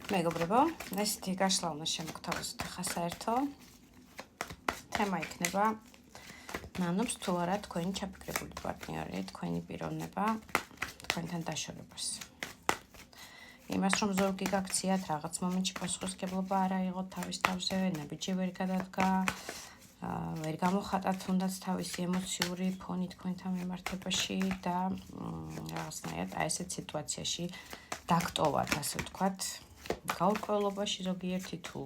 მეგობრებო, ესეთი გაშლა უნდა შემოგთავაზოთ ახლა საერთო თემა იქნება ნანობს თუ არა თქვენი ჩაფიქრებული პარტნიორი, თქვენი პიროვნება, თქვენთან დაშორებას. იმას რომ ზურგი გაქციათ, რაღაც მომენტში პასუხისმგებლობა არ აიღოთ თავის თავზე, ნაბიჯი ვერ გადადგა, ვერ გამოხატათ თუნდაც თავისი ემოციური ფონი თქვენთან მიმართებაში და რაღაცნაირად აი ესეთ სიტუაციაში დაგტოვათ, ასე ვთქვათ, გაურკვევლობაში ზოგიერთი თუ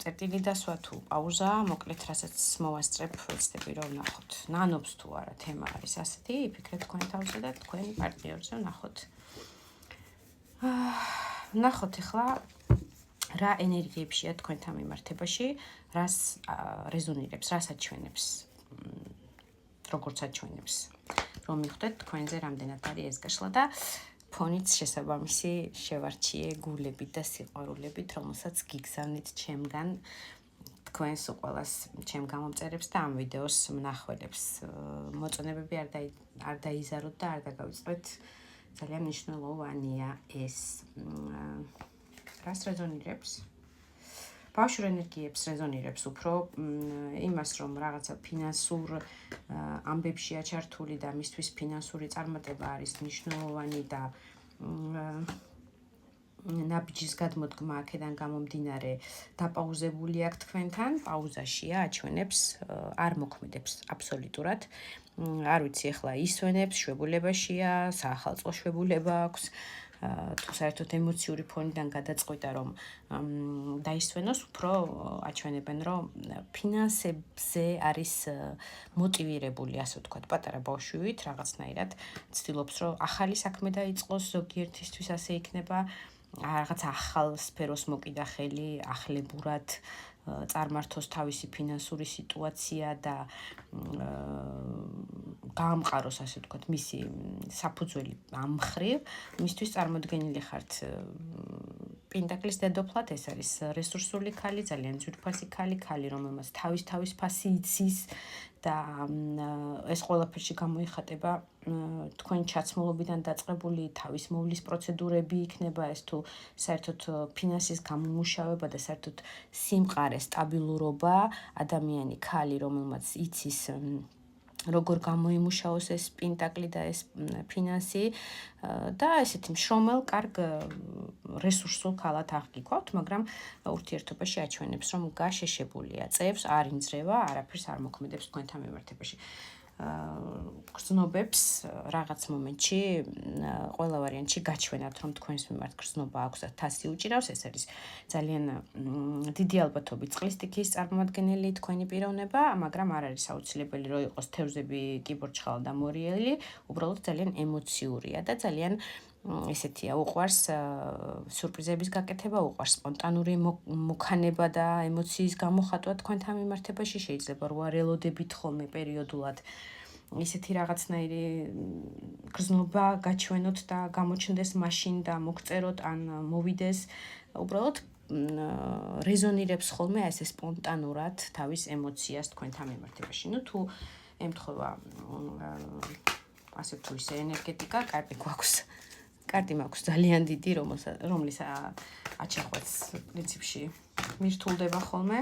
წერტილი დასვა თუ პაუზა, მოკლედ რასაც მოვასწრებ, ვეცდები რომ ვნახოთ. ნანობს თუ არა თემა არის ასეთი, იფიქრეთ თქვენ თავზე და თქვენ პარტნიორზე ვნახოთ. ვნახოთ ახლა რა ენერგიებშია თქვენთან მიმართებაში, რას რეზონირებს, რას აჩვენებს, როგორც აჩვენებს, რომ მიხვდეთ თქვენზე რამდენად არის ეს გაშლა და ფონიც შესაბამისი შევარჩიე გულებით და სიყვარულებით, რომელსაც გიგზავნით ჩემგან თქვენს უყველას ჩემ გამომწერებს და ამ ვიდეოს მნახველებს. მოწონებები არ დაიზაროთ და არ დაგავიწყდეთ. ძალიან მნიშვნელოვანია ეს. რას რეზონირებს? ბავშვურ ენერგიებს რეზონირებს უფრო იმას, რომ რაღაცა ფინანსურ ამბებშია ჩართული და მისთვის ფინანსური წარმატება არის მნიშვნელოვანი და ნაბიჯის გადმოდგმა აქედან გამომდინარე დაპაუზებული აქვს თქვენთან, პაუზაშია, აჩვენებს, არ მოქმედებს აბსოლუტურად. არ ვიცი, ახლა ისვენებს, შვებულებაშია, საახალწლო შვებულება აქვს. თუ საერთოდ ემოციური ფონიდან გადაწყვიტა რომ დაისვენოს, უფრო აჩვენებენ რომ ფინანსებზე არის მოტივირებული, ასე ვთქვათ, პატარა ბავშვივით, რაღაცნაირად ცდილობს რომ ახალი საქმე დაიწყოს, ზოგიერთისთვის ასე იქნება, რაღაც ახალ სფეროს მოკიდა ხელი, ახლებურად წარმართოს თავისი ფინანსური სიტუაცია და გაამყაროს, ასე ვთქვათ, მისი საფუძველი ამ მხრივ, მისთვის წარმოდგენილი ხართ პენტაკლის დედოფლად, ეს არის რესურსული ქალი, ძალიან ძვირფასი ქალი, რომელმაც თავის ფასი იცის და ეს ყველაფერში გამოიხატება თქვენ ჩაცმულობიდან დაწყებული თავის მოვლის პროცედურები იქნება ეს თუ საერთოდ ფინანსის გამომუშავება და საერთოდ სიმყარე, სტაბილურობა, ადამიანი ქალი, რომელმაც იცის როგორ გამოიმუშაოს ეს პენტაკლი და ეს ფინანსი და ესეთი მშრომელ, კარგ რესურსულ ქალად აღგიქვათ, მაგრამ ურთიერთობაში აჩვენებს, რომ გაშეშებულია, წევს არ ინძრევა, არაფერს არ მოქმედებს თქვენთან მიმართებაში. გრძნობებს რაღაც მომენტში, ყველა ვარიანტში გაჩვენათ, რომ თქვენს მიმართ გრძნობა აქვს და თასი უჭირავს, ეს არის ძალიან დიდი ალბათობით წყლის სტიქიის წარმოადგენელი თქვენი პიროვნება, მაგრამ არ არის აუცილებელი რომ იყოს თევზები, კიბორჩხალა და მორიელი, უბრალოდ ძალიან ემოციურია და ძალიან ესეთია, უყვარს სურპრიზების გაკეთება, უყვარს სპონტანური მოქანება და ემოციის გამოხატვა თქვენთან მიმართებაში, შეიძლება როა რელოდებით ხოლმე პერიოდულად ისეთი რაღაცნაირი გრძნობა გაჩვენოთ და გამოჩნდეს მაშინ და მოგწეროთ ან მოვიდეს, უბრალოდ რეზონირებს ხოლმე ესე სპონტანურად თავის ემოციას თქვენთან მიმართებაში. ნუ თუ ემთხვევა ასე თუ ისე ენერგეტიკა, კარტი მაქვს ძალიან დიდი, რომლის აჩეხვაც პრინციპში მირთულდება ხოლმე.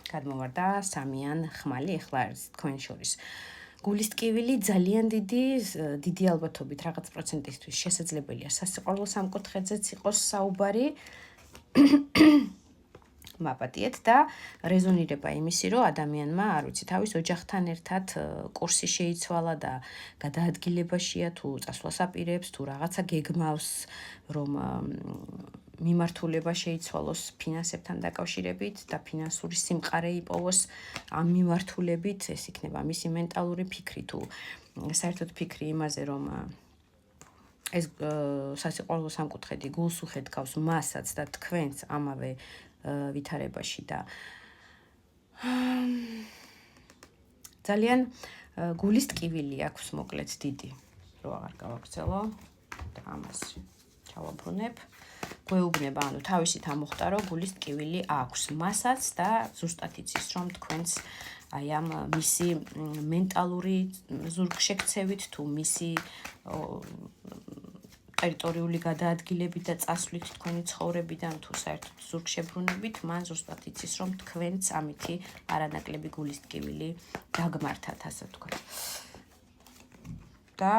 გადმოვარდა სამიან ხმალი, ახლა არის თქვენ შორის. გულის ტკივილი ძალიან დიდი ალბათობით რაღაც პროცენტისთვის შესაძლებელია სასიყვარულო სამკუთხედზეც იყოს საუბარი. მაპატიეთ და რეზონირება იმისი, რომ ადამიანმა, არ ვიცი, თავის ოჯახთან ერთად კურსი შეიცვალა და გადაადგილებაშია თუ წასვლას აპირებს, თუ რაღაცა გეგმავს, რომ მიმართულება შეიცვალოს ფინანსებთან დაკავშირებით და ფინანსური სიმყარე იპოვოს ამ მიმართულებით, ეს იქნება მისი მენტალური ფიქრი თუ საერთოდ ფიქრი იმაზე, რომ ეს სასიყვარულო სამკუთხედი გულს უხეთქავს მასაც და თქვენს ამავე ვითარებაში და ძალიან გულის ტკივილი აქვს მოკლედ დიდი, რო აღარ გავაგრძელო და ამას ჩავაბრუნებ. გვეუბნება, ანუ თავისით ამოხტა, რომ გულის ტკივილი აქვს მასაც და ზუსტად იცის, რომ თქვენს აი ამ მისი მენტალური ზურგშექცევით თუ მისი ტერიტორიული გადაადგილებით და წასვლით თქვენი ცხოვრებიდან თუ საერთოდ ზურგშებრუნებით, მან ზუსტად იცის, რომ თქვენც ამითი არანაკლები გულის ტკივილი დაგმართათ, ასე ვთქვათ. და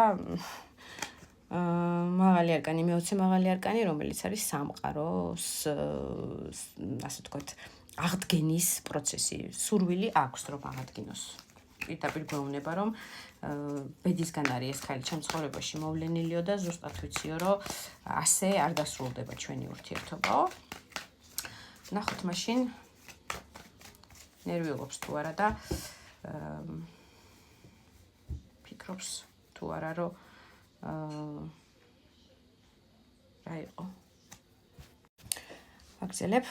მაღალი არკანი, მე-20 მაღალი არკანი, რომელიც არის სამყაროს, ასე ვთქვათ, აღდგენის პროცესი. სურვილი აქვს, რომ აღადგინოს. პირდაპირ გვეუბნება, რომ ბედისგან არის ეს ქალი ჩემ ცხოვრებაში მოვლენილიო და ზუსტად ვიციო, რომ ასე არ დასრულდება ჩვენი ურთიერთობაო. ნახოთ მაშინ ნერვიულობს თუ არა და ფიქრობს თუ არა, რომ რა იყო. ვაგრძელებ,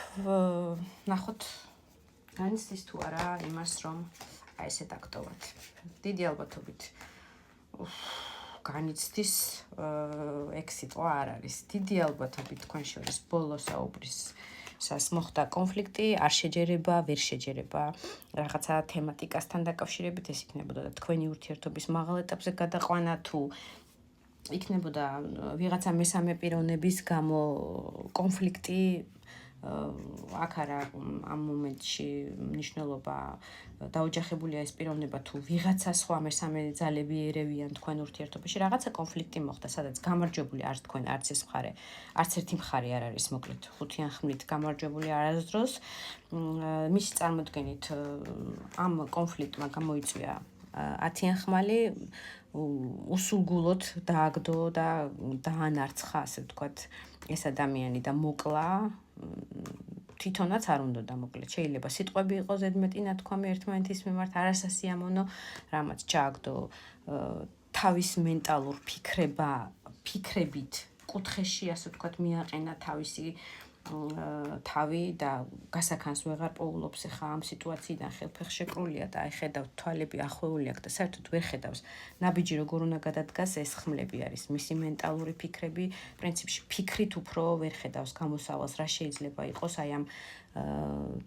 ნახოთ განიცდის თუ არა იმას, რომ აი ესე დაგტოვოთ. დიდი ალბათობით განიცდის, ეგ სიტყვა არ არის. დიდი ალბათობით თქვენ შორის ბოლო საუბრისას მოხდა კონფლიქტი, არ შეჯერება, ვერ შეჯერება, რაღაცა თემატიკასთან დაკავშირებით ეს იქნებოდა და თქვენი ურთიერთობის მაღალ ეტაპზე გადაყვანა თუ იქნებოდა ვიღაცა მესამე პიროვნების გამო კონფლიქტი, აქ არა ამ მომენტში მნიშვნელობა დაოჯახებულია ეს პიროვნება თუ ვიღაცა სხვა მესამე ძალები ერევიან თქვენ ურთიერთობაში, რაღაცა კონფლიქტი მოხდა, სადაც გამარჯვებული არც თქვენ, არც ეს მხარე, არც ერთი მხარე არ არის, მოკლედ, ხუთიან ხმლით გამარჯვებული არასდროს. მისი წარმოდგენით ამ კონფლიქტმა გამოიწვია 10-იან ხმალი, უსულგულოდ დააგდო და დაანარცხა, ასე ვთქვათ, ეს ადამიანი და მოკლა. თვითონაც არ უნდა დამოკლეთ. შეიძლება სიტყვები იყოს ზედმეტი ნათქვამი ერთმანეთის მიმართ, არასასიამოვნო, რამაც ჩააგდო თავის მენტალურ ფიქრებით კუთხეში, ასე ვთქვათ, მიაყენა თავისი თავი და გასაქანს ვეღარ პოულობს ახლა ამ სიტუაციიდან ხელფეხშეკრულია და აი ხედავთ თვალები ახვეული აქვს და საერთოდ ვერ ხედავს ნაბიჯი როგორ უნდა გადადგას ეს ხმლები არის მისი მენტალური ფიქრები პრინციპში ფიქრით უფრო ვერ ხედავს გამოსავალს რა შეიძლება იყოს აი ამ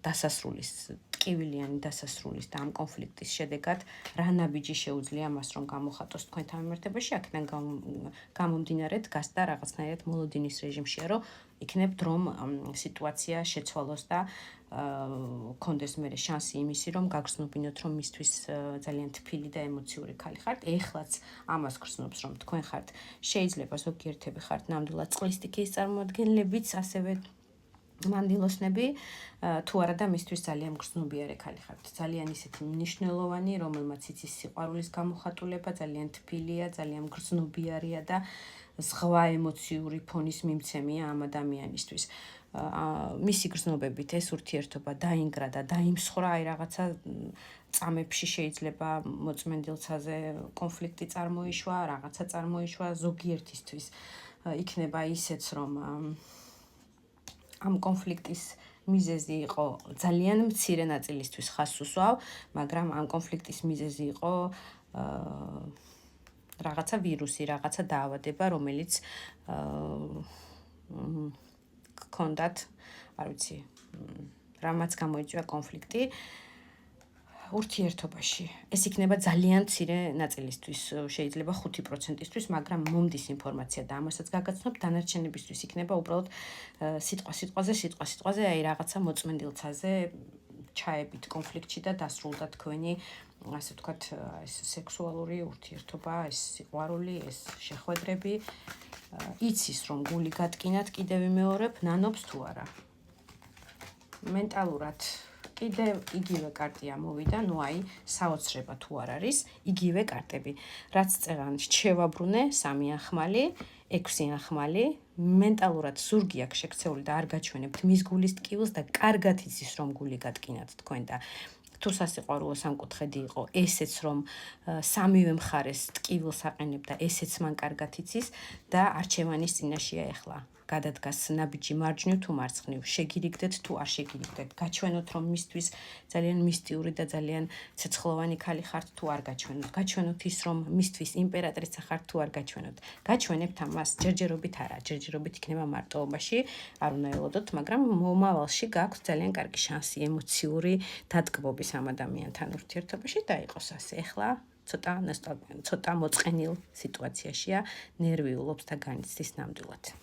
დასასრულის ტკივილიანი დასასრულის და ამ კონფლიქტის შედეგად რა ნაბიჯი შეუძლია მას რომ გამოხატოს თქვენთან მიმართებაში აქედან გამომდინარე დგას და რაღაცნაირად მოლოდინის რეჟიმშია რომ იქნებთ რომ სიტუაცია შეცვალოს და კონდეს მე შანსი იმისი რომ გაგრძნობინოთ რომ მისთვის ძალიან თბილი და ემოციური ქალი ხართ ეხლაც ამას გრძნობს რომ თქვენ ხართ შეიძლება ზოგიერთები ხართ ნამდვილად წყლის სტიქიის წარმოადგენლებიც ასევე მანდილოსნები თუ არა და მისთვის ძალიან გრძნობიარე ქალი ხართ ძალიან ისეთი მნიშვნელოვანი რომელმაც იცის სიყვარულის გამოხატულება ძალიან თბილია ძალიან გრძნობიარია და ზღვა ემოციური ფონის მიმცემია ამ ადამიანისთვის მისი გრძნობებით ეს ურთიერთობა დაინგრა და დაიმსხვრა აი რაღაცა წამებში შეიძლება მოწმენდილცაზე კონფლიქტი წარმოიშვა რაღაცა წარმოიშვა ზოგიერთისთვის იქნება ისეც რომ ამ კონფლიქტის მიზეზი იყო ძალიან მცირე ნაწილისთვის ხაზს უსვავ, მაგრამ ამ კონფლიქტის მიზეზი იყო რაღაცა ვირუსი, რაღაცა დაავადება, რომელიც გქონდათ, არ ვიცი, რამაც გამოიწვია კონფლიქტი ურთიერთობაში. ეს იქნება ძალიან მცირე ნაწილისთვის, შეიძლება 5%-ისთვის, მაგრამ მომდის ინფორმაცია და ამასაც გაგაცნობ, დანარჩენებისთვის იქნება უბრალოდ სიტყვაზე, აი რაღაცა მოწმენდილცაზე ჩაებით კონფლიქტში და დასრულდა თქვენი, ასე ვთქვათ, ეს სექსუალური ურთიერთობა, ეს სიყვარული, ეს შეხვედრები. იცის რომ გული გატკინათ, კიდევ ვიმეორებ, ნანობს თუ არა. მენტალურად კიდევ იგივე კარტია მოვიდა, ნუ აი, საოცრება თუ არ არის, იგივე კარტები. რაც წერან შევაბრუნე 3-იან ხმალი, 6-იან ხმალი, მენტალურად ზურგი აქვს შექცეული და არ გაჩვენებთ მის გულის ტკივილს და კარგად იცის რომ გული გატკინათ თქვენ და თუ სასიყვარულო სამკუთხედი იყო, ესეც რომ სამივე მხარეს ტკივილს აყენებ და ესეც მან კარგად იცის და არჩევანის წინაშეა ახლა. გადადგას ნაბიჯი მარჯვნივ თუ მარცხნივ, შეგირიგდეთ თუ არ შეგირიგდეთ, გაჩვენოთ რომ მისთვის ძალიან მისტიური და ძალიან ცეცხლოვანი ქალი ხართ თუ არ გაჩვენოთ, გაჩვენოთ ის რომ მისთვის იმპერატრიცა ხართ თუ არ გაჩვენოთ. გაჩვენებთ ამას ჯერჯერობით არა, ჯერჯერობით იქნება მარტოობაში, არ უნდა ელოდოთ, მაგრამ მომავალში გაქვთ ძალიან კარგი შანსი ემოციური დატკბობის ამ ადამიანთან ურთიერთობაში და იყოს ასე. ახლა ცოტა მოწყენილ სიტუაციაშია, ნერვიულობს და განიცდის ნამდვილად.